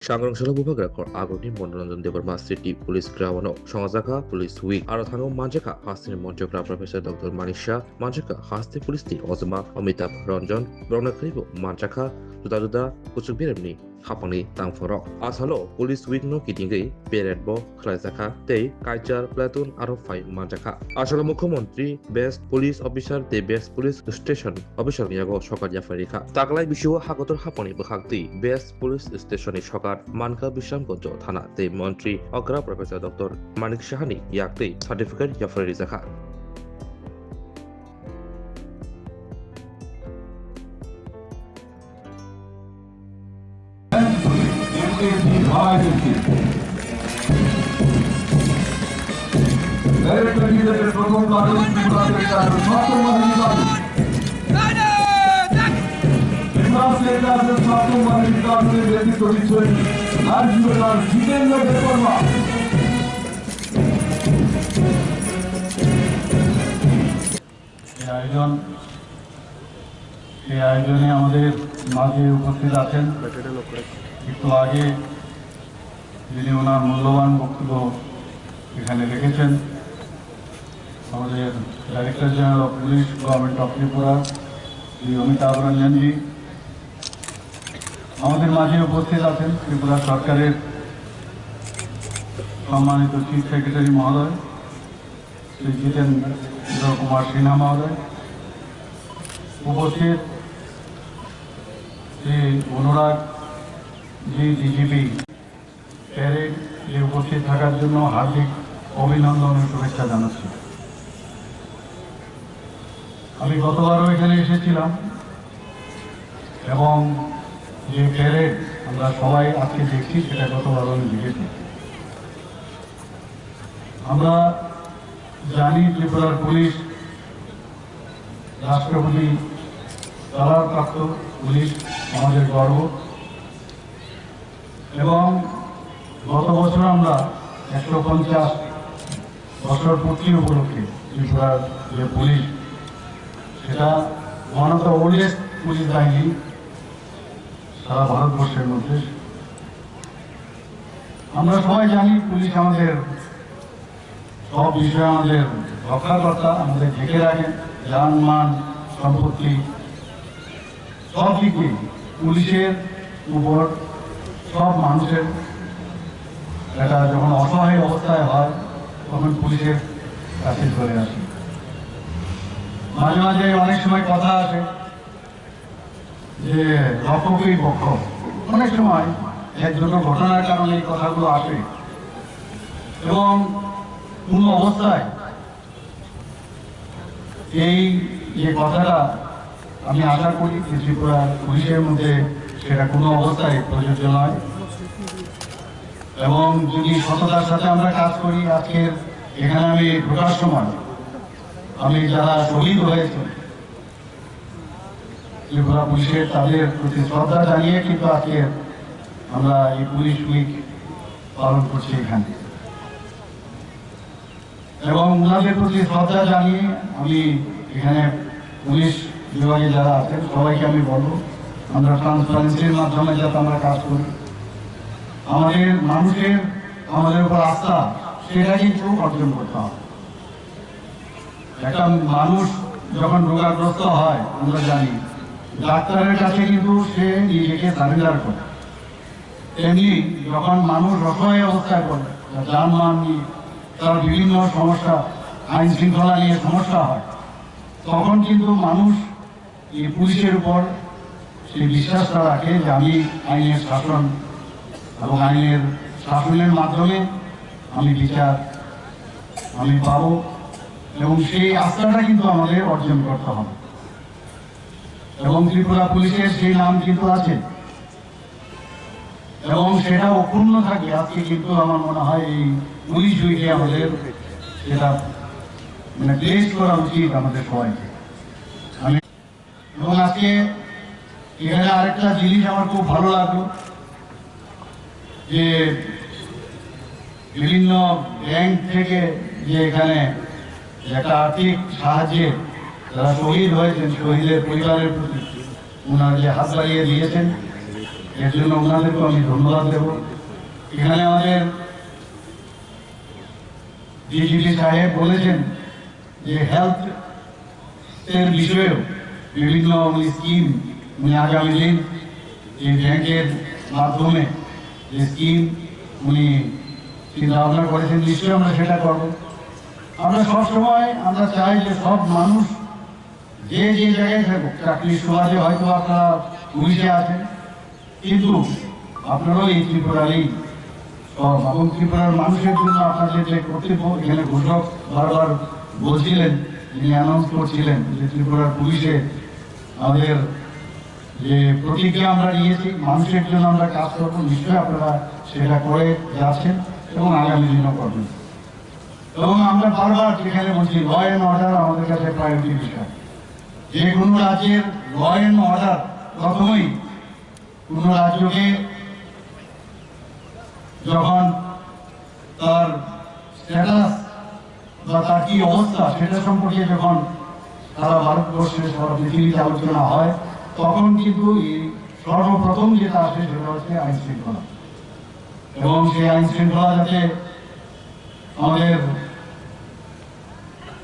상강실업 부박을 아군이 মনোরঞ্জন দেবর city police গ্রাওয়ানো সংজাখা police week আর থাঙ্গো মানজেখা Hasini মন্ত্রগ্রা professor doctor মানিক শাহ মানজেখা হাসতে পুলিশটি অজমা Amitabh Ranjan ব্রণাকরিব মানজাখা juda-juda pucuk birimni hapangni tangforok asalo police week no kitingei parade bo khlaijaka tei kaichar platoon aro phai manjaka asalo mukhyamantri best police officer tei best police station officer yago sokar jafarika taklai bisio hagotor hapani bkhakti best police station ni sokar manka bisam gojo thana tei mantri agra professor dr manik shahani yaktei certificate jafari jaka এই আয়োজনে আমাদের মাঝে উপস্থিত আছেন একটু আগে যিনি ওনার মূল্যবান বক্তব্য এখানে রেখেছেন আমাদের director general of police government of Tripura Shri Amitabh Ranjanji আমাদের মাঝে উপস্থিত আছেন ত্রিপুরা সরকারের সম্মানিত চিফ সেক্রেটারি মহোদয় শ্রী জিতেন্দ্র কুমার সিনহা মহোদয় উপস্থিত শ্রী অনুরাগ জি ডিজিপি প্যারেড উপস্থিত থাকার জন্য হার্দিক অভিনন্দন ও শুভেচ্ছা জানাচ্ছি। আমি গতবারও এখানে এসেছিলাম এবং যে প্যারেড আমরা সবাই আজকে দেখছি সেটা গতবারও আমি দেখেছি। আমরা জানি ত্রিপুরার পুলিশ রাষ্ট্রপতি প্রাপ্ত পুলিশ আমাদের গর্ব এবং গত বছর আমরা 150 বছর পূর্তি উপলক্ষে ত্রিপুরার যে পুলিশ সেটা one of the oldest police বাহিনী সারা ভারতবর্ষের মধ্যে। আমরা সবাই জানি পুলিশ আমাদের সব বিষয়ে আমাদের রক্ষাকর্তা, আমাদের ঢেকে রাখেন যান মান সম্পত্তি সব দিকে পুলিশের উপর সব মানুষের এটা যখন অসহায় অবস্থায় হয় তখন পুলিশের কাছে চলে আসে। মাঝে মাঝে অনেক সময় কথা আসে যে রক্ষকই পক্ষ, অনেক সময় এক দুটো ঘটনার কারণে এই কথাগুলো আসে এবং কোনো অবস্থায় এই যে কথাটা আমি আশা করি যে ত্রিপুরা পুলিশের মধ্যে সেটা কোনো অবস্থায় প্রযোজ্য নয় এবং যদি সততার সাথে আমরা কাজ করি। আজকের এখানে আমি ঢোকার সময় আমি যারা শহীদ হয়েছে ত্রিপুরা পুলিশের তাদের প্রতি শ্রদ্ধা জানিয়ে কিন্তু আজকে আমরা এই পুলিশ উইক পালন করছি এখানে এবং ওনাদের প্রতি শ্রদ্ধা জানিয়ে আমি এখানে পুলিশ বিভাগে যারা আছেন সবাইকে আমি বলবো আমরা ট্রান্সপারেন্সির মাধ্যমে যাতে আমরা কাজ করি। আমাদের মানুষের আমাদের উপর আস্থা সেটা কিন্তু অর্জন করতে হবে। একটা মানুষ যখন রোগাগ্রস্ত হয় আমরা জানি ডাক্তারের কাছে কিন্তু সে নিজেকে সারেন্ডার করে, তেমনি যখন মানুষ অসহায় অবস্থায় পড়ে যানবাহন নিয়ে তার বিভিন্ন সমস্যা আইন শৃঙ্খলা নিয়ে সমস্যা হয় তখন কিন্তু মানুষ এই পুলিশের উপর সেই বিশ্বাসটা রাখে যে আমি আইনের শাসন এবং আইনের শাসনের মাধ্যমে আমি বিচার আমি পাবো এবং সেই আস্থাটা কিন্তু আমাদের অর্জন করতে হবে এবং ত্রিপুরা পুলিশের সেই নাম কিন্তু আছে এবং সেটা অক্ষুণ্ণ থাকবে। আজকে কিন্তু আমার মনে হয় এই পুলিশ উইকে আমাদের সেটা মানে প্লেস করা উচিত আমাদের সবাইকে। আমি এবং আজকে এখানে আরেকটা জিনিস আমার খুব ভালো লাগলো যে বিভিন্ন ব্যাংক থেকে যে এখানে একটা আর্থিক সাহায্যে যারা শহীদ হয়েছেন শহীদের পরিবারের প্রতি ওনারা যে হাত বাড়িয়ে দিয়েছেন এর জন্য ওনাদেরকে আমি ধন্যবাদ দেব। এখানে আমাদের ডিজিপি সাহেব বলেছেন যে হেলথ এর বিষয়েও বিভিন্ন স্কিম উনি আগামী দিন এই ব্যাংকের মাধ্যমে যে স্কিম উনি চিন্তা ভাবনা করেছেন, নিশ্চয়ই আমরা সেটা করব। আমরা সবসময় আমরা চাই যে সব মানুষ যে যে জায়গায় থাকুক, চাকরির সুবাদে হয়তো আপনারা পুলিশে আছেন, কিন্তু আপনারাও এই ত্রিপুরারই সব, এবং ত্রিপুরার মানুষের জন্য আপনাদের যে কর্তব্য, এখানে ঘোষক বারবার বলছিলেন, যিনি অ্যানাউন্স করছিলেন যে ত্রিপুরার পুলিশে আমাদের যে প্রতিজ্ঞা আমরা নিয়েছি, মানুষের জন্য আমরা কাজ করবো, নিশ্চয়ই আপনারা সেটা করে যাচ্ছেন এবং আগামী দিনও করবেন। এবং আমরা বারবার যেখানে বলছি ল অ্যান্ড অর্ডার আমাদের কাছে প্রায়োরিটি বিষয়। যে কোনো রাজ্যের ল অ্যান্ড অর্ডার প্রথমেই কোনো রাজ্যকে যখন তার স্ট্যাটাস বা তার কি অবস্থা সেটা সম্পর্কে যখন সারা ভারতবর্ষে সারা পৃথিবীতে আলোচনা হয়, তখন কিন্তু এই সর্বপ্রথম যেটা আসে সেটা হচ্ছে আইন শৃঙ্খলা। এবং সেই আইন শৃঙ্খলা যাতে আমাদের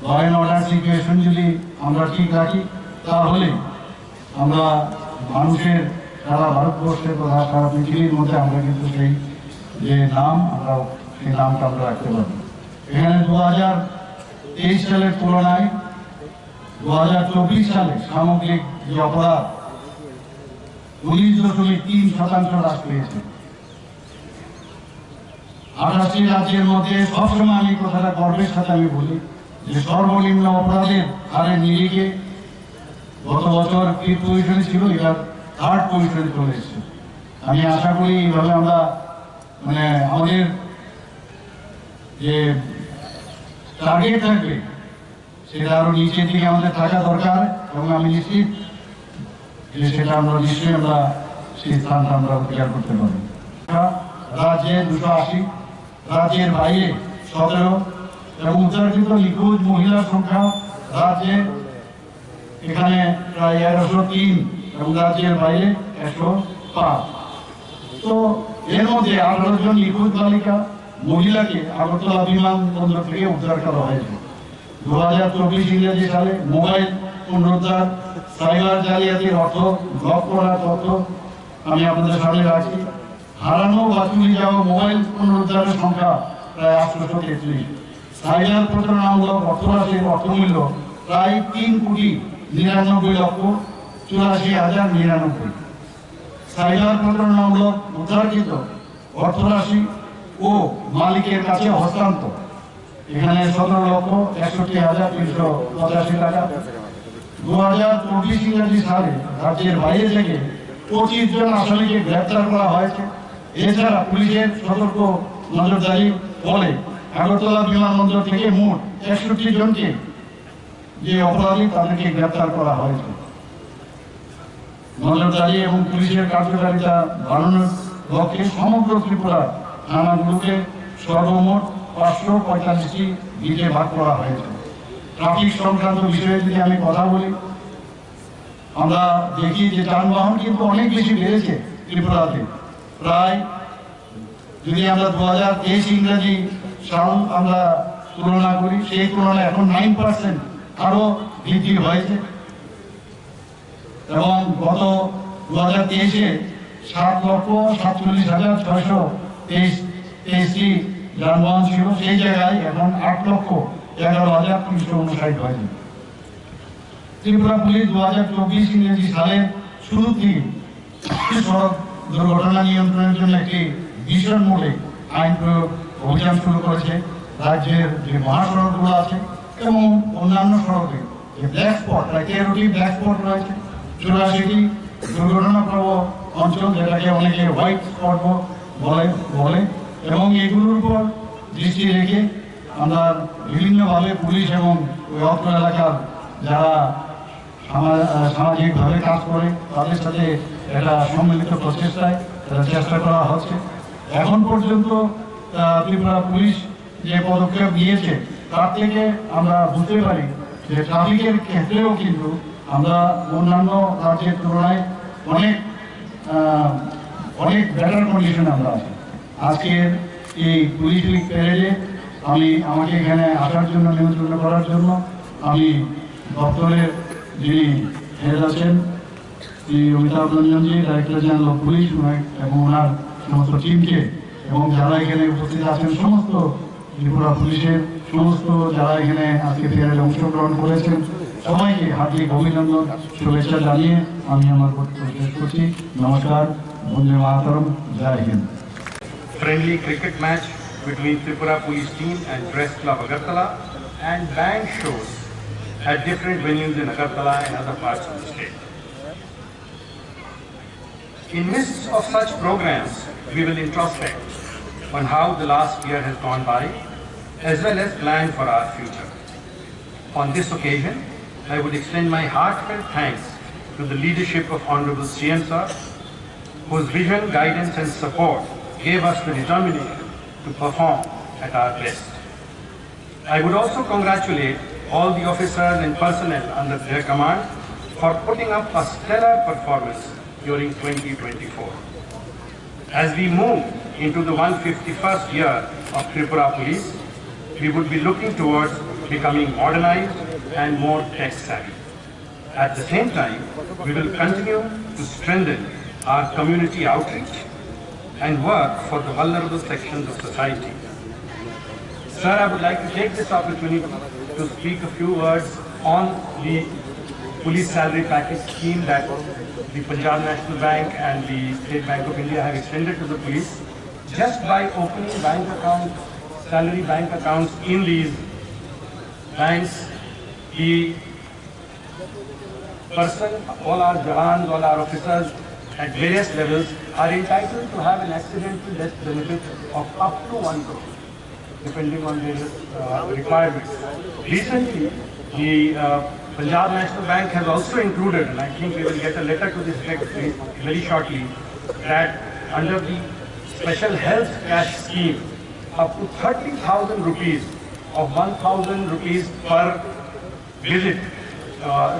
ল অ্যান্ড অর্ডার সিচুয়েশন যদি আমরা ঠিক রাখি, তাহলে আমরা মানুষের সারা ভারতবর্ষের তথা সারা পৃথিবীর মধ্যে আমরা কিন্তু সেই যে নাম, আমরা সেই নামটা আমরা রাখতে পারব। এখানে 2023 সালের তুলনায় 2024 সালে সামগ্রিক যে অপরাধ 19.3% হ্রাস পেয়েছে। 28টি রাজ্যের মধ্যে সবসময় আমি কথাটা গর্বের সাথে আমি বলি যে সর্বনিম্ন অপরাধের হারের নিরিখে গত বছর 5th পজিশনে ছিল, এবার 3rd পজিশনে চলে এসেছে। আমি আশা করি এইভাবে আমরা আমাদের যে টার্গেট থাকবে সেটা আরো নিচের দিকে আমাদের থাকা দরকার, এবং আমি নিশ্চিত যে সেটা আমরা নিশ্চয়ই আমরা সেই স্থানটা আমরা অধিকার করতে পারবো। রাজ্যে 280, রাজ্যের বাইরে 17, এবং উদ্ধারকৃত নিখোঁজ মহিলার সংখ্যা রাজ্যে এখানে প্রায় 1103 এবং রাজ্যের বাইরে 105। তো এর মধ্যে 18 জন নিখোঁজ বালিকা মহিলাকে আগরতলা বিমানবন্দর থেকে উদ্ধার করা হয়েছে। 2024 ইংরেজি সালে মোবাইল পুনরুদ্ধার, সাইবার জালিয়াতির অর্থ ব্লক করার তথ্য আমি আপনাদের সামনে রাখছি। হারানো বা চুরি যাওয়া মোবাইল পুনরুদ্ধারের সংখ্যা প্রায় 833। সাইবার প্রতারণামূলক অর্থরাশির অর্থমূল্য প্রায় 3,99,84,099। সাইবার প্রতারণামূলক উদ্ধারকৃত অর্থরাশি ও মালিকের কাছে হস্তান্তর এখানে 17,61,385 টাকা। 2024 ইংরেজি সালে রাজ্যের বাইরে থেকে 25 জন আসামিকে গ্রেপ্তার করা হয়েছে। এছাড়া পুলিশের সতর্ক নজরদারি ফলে আগরতলা বিমানবন্দর থেকে মোট 61 জনকে যে অপরাধী তাদেরকে গ্রেপ্তার করা হয়েছে। নজরদারি এবং পুলিশের কার্যকারিতা বাড়ানোর লক্ষ্যে সমগ্র ত্রিপুরার থানাগুলোকে সর্বমোট 545টি বিটে ভাগ করা হয়েছে। ট্রাফিক সংক্রান্ত বিষয়ে যদি আমি কথা বলি, আমরা দেখি যে যানবাহন কিন্তু অনেক বেশি বেড়েছে ত্রিপুরাতে। প্রায় যদি আমরা 2023 ইংরেজি সাল আমরা তুলনা করি, সেই তুলনায় এখন 9% আরো বৃদ্ধি হয়েছে। এবং গত 2023-এ 7,47,623টি যানবাহন ছিল, সেই জায়গায় এখন 8,11,359 হয়েছে। ত্রিপুরা পুলিশ 2024 ইংরেজি সালের শুরু থেকে সড়ক দুর্ঘটনা নিয়ন্ত্রণের জন্য একটি ভীষণ মোডে আইন প্রয়োগ অভিযান শুরু করেছে। রাজ্যের যে মহাসড়কগুলো আছে এবং অন্যান্য সড়কে যে ব্ল্যাক স্পট, 13টি ব্ল্যাক স্পট রয়েছে, 84টি দুর্ঘটনাপ্রবণ অঞ্চল, যেটাকে অনেকে হোয়াইট স্পট বলে, এবং এগুলোর উপর দৃষ্টি রেখে আমরা বিভিন্নভাবে পুলিশ এবং ওই অত্র এলাকার যারা সামাজিকভাবে কাজ করে তাদের সাথে একটা সম্মিলিত প্রচেষ্টায় চেষ্টা করা হচ্ছে। এখন পর্যন্ত ত্রিপুরা পুলিশ যে পদক্ষেপ নিয়েছে তার থেকে আমরা বুঝতে পারি যে ট্রাফিকের ক্ষেত্রেও কিন্তু আমরা অন্যান্য রাজ্যের তুলনায় অনেক অনেক বেটার কন্ডিশনে আমরা আছি। আজকের এই পুলিশ উইক প্যারেডে আমাকে এখানে আসার জন্য নিমন্ত্রণ করার জন্য আমি দপ্তরের যিনি হেড আছেন Shri Amitabh Ranjanji, director general of police এবং ওনার সমস্ত টিমকে এবং যারা এখানে উপস্থিত আছেন সমস্ত ত্রিপুরা পুলিশের সমস্ত যারা এখানে আজকে প্যারেডে অংশগ্রহণ করেছেন সবাইকে হার্দিক অভিনন্দন শুভেচ্ছা জানিয়ে আমি আমার বক্তব্য শেষ করছি। নমস্কার, বন্দে মাতরম, জয় Hind. Friendly cricket match between Tripura Police Team and Press Club Agartala, and band shows at different venues in Agartala and other parts of the state. In midst of such programs, we will introspect on how the last year has gone by, as well as plan for our future. On this occasion, I would extend my heartfelt thanks to the leadership of Honorable CM Sir, whose vision, guidance and support gave us the determination to perform at our best. I would also congratulate all the officers and personnel under their command for putting up a stellar performance during 2024. As we move into the 151st year of Tripura Police, we would be looking towards becoming modernized and more tech-savvy. At the same time, we will continue to strengthen our community outreach and work for the vulnerable sections of society. Sir, I would like to take this opportunity to speak a few words on the police salary package scheme that the Punjab National Bank and the State Bank of India have extended to the police. Just by opening bank accounts, salary bank accounts in these banks, the person, all our jawans, all our officers at various levels are entitled to have an accidental death benefit of up to 1 crore, depending on various requirements. Recently, the Punjab National Bank has also included, and I think we will get a letter to this effect very shortly, that under the special health cash scheme, up to 30,000 rupees of 1,000 rupees per visit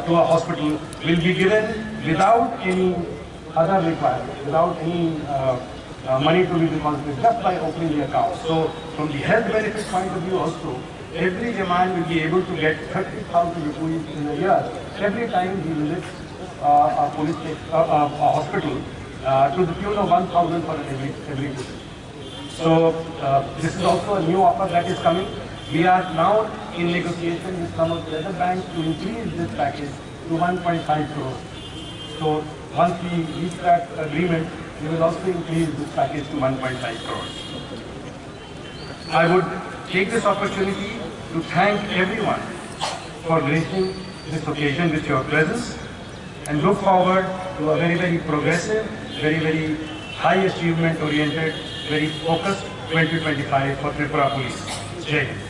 to a hospital will be given without any other requirement, without any money to be deposited, just by opening the account. So from the health benefit point of view also, every Jaman will be able to get 30,000 rupees in a year every time he visits a police station, a hospital to the tune of 1,000 for every visit. So this is also a new offer that is coming. We are now in negotiation with some of the other banks to increase this package to 1.5 crores. So once we reach that agreement, we will also increase this package to 1.5 crores. I would take this opportunity to thank everyone for gracing this occasion with your presence and look forward to a very, very progressive, very, very high achievement oriented, very focused 2025 for Tripura Police. Jai Hind.